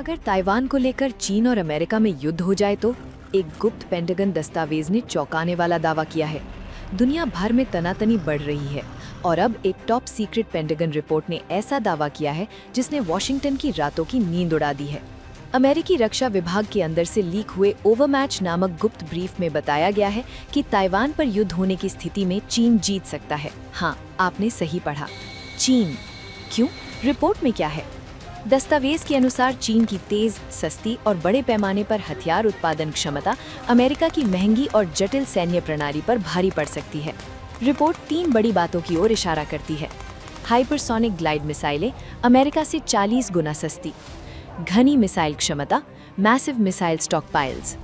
अगर ताइवान को लेकर चीन और अमेरिका में युद्ध हो जाए तो एक गुप्त पेंटागन दस्तावेज ने चौंकाने वाला दावा किया है। दुनिया भर में तनातनी बढ़ रही है और अब एक टॉप सीक्रेट पेंटागन रिपोर्ट ने ऐसा दावा किया है जिसने वॉशिंगटन की रातों की नींद उड़ा दी है। अमेरिकी रक्षा विभाग के अंदर से लीक हुए ओवरमैच नामक गुप्त ब्रीफ में बताया गया है कि ताइवान पर युद्ध होने की स्थिति में चीन जीत सकता है। हाँ, आपने सही पढ़ा, चीन। क्यों? रिपोर्ट में क्या है? दस्तावेज के अनुसार चीन की तेज, सस्ती और बड़े पैमाने पर हथियार उत्पादन क्षमता अमेरिका की महंगी और जटिल सैन्य प्रणाली पर भारी पड़ सकती है। रिपोर्ट 3 बड़ी बातों की ओर इशारा करती है। हाइपरसोनिक ग्लाइड मिसाइलें अमेरिका से 40 गुना सस्ती, घनी मिसाइल क्षमता, मैसिव मिसाइल स्टॉकपाइल्स,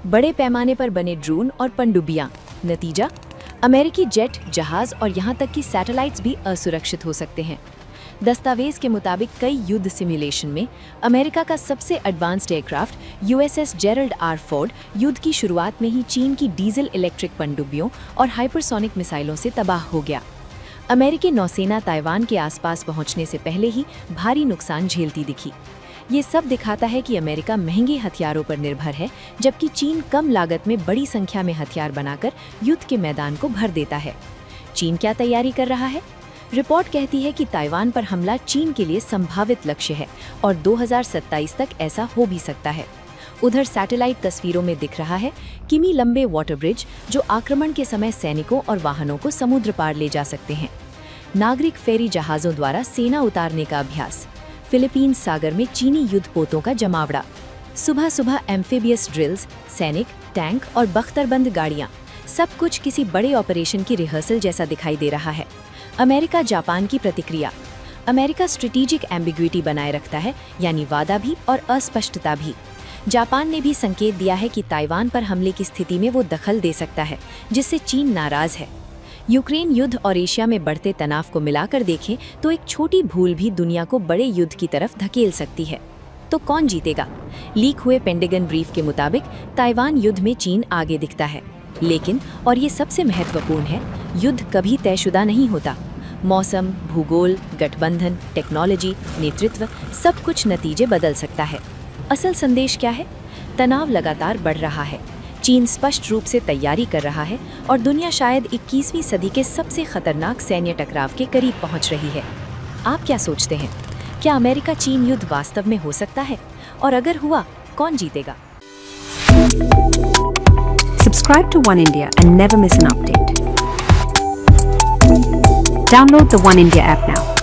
बड़े पैमाने पर बने ड्रोन और पनडुब्बियां। नतीजा, अमेरिकी जेट, जहाज और यहां तक कि सैटेलाइट्स भी असुरक्षित हो सकते हैं। दस्तावेज के मुताबिक कई युद्ध सिमुलेशन में अमेरिका का सबसे advanced aircraft USS Gerald R Ford युद्ध की शुरुआत में ही चीन की डीजल इलेक्ट्रिक पनडुब्बियों और हाइपरसोनिक मिसाइलों से तबाह हो गया। अमेरिकी नौसेना ताइवान के आसपास पहुंचने से पहले ही भारी नुकसान झेलती दिखी। ये सब दिखाता है कि अमेरिका महंगे हथियारों पर निर्भर है, जबकि चीन कम लागत में बड़ी संख्या में हथियार बनाकर युद्ध के मैदान को भर देता है। चीन क्या तैयारी कर रहा है? रिपोर्ट कहती है कि ताइवान पर हमला चीन के लिए संभावित लक्ष्य है और 2027 तक ऐसा हो भी सकता है। उधर सैटेलाइट तस्वीरों में दिख रहा है किमी लंबे वाटर ब्रिज जो आक्रमण के समय सैनिकों और वाहनों को समुद्र पार ले जा सकते हैं। नागरिक फेरी जहाजों द्वारा सेना उतारने का अभ्यास, फिलीपींस सागर में चीनी युद्धपोतों का जमावड़ा, सुबह सुबह एम्फीबियस ड्रिल्स, सैनिक, टैंक और बख्तरबंद गाड़ियां, सब कुछ किसी बड़े ऑपरेशन की रिहर्सल जैसा दिखाई दे रहा है। अमेरिका जापान की प्रतिक्रिया। अमेरिका स्ट्रेटेजिक एम्बिग्विटी बनाए रखता है, यानी वादा भी और अस्पष्टता भी। जापान ने भी संकेत दिया है कि ताइवान पर हमले की स्थिति में वो दखल दे सकता है, जिससे चीन नाराज है। यूक्रेन युद्ध और एशिया में बढ़ते तनाव को मिलाकर देखें तो एक छोटी भूल भी दुनिया को बड़े युद्ध की तरफ धकेल सकती है। तो कौन जीतेगा? लीक हुए पेंटागन ब्रीफ के मुताबिक ताइवान युद्ध में चीन आगे दिखता है, लेकिन और ये सबसे महत्वपूर्ण है, युद्ध कभी तयशुदा नहीं होता। मौसम, भूगोल, गठबंधन, टेक्नोलॉजी, नेतृत्व, सब कुछ नतीजे बदल सकता है। असल संदेश क्या है? तनाव लगातार बढ़ रहा है, चीन स्पष्ट रूप से तैयारी कर रहा है और दुनिया शायद 21वीं सदी के सबसे खतरनाक सैन्य टकराव के करीब पहुंच रही है। आप क्या सोचते हैं? क्या अमेरिका चीन युद्ध वास्तव में हो सकता है? और अगर हुआ, कौन जीतेगा? Subscribe to One India and never miss an update. Download the One India app now.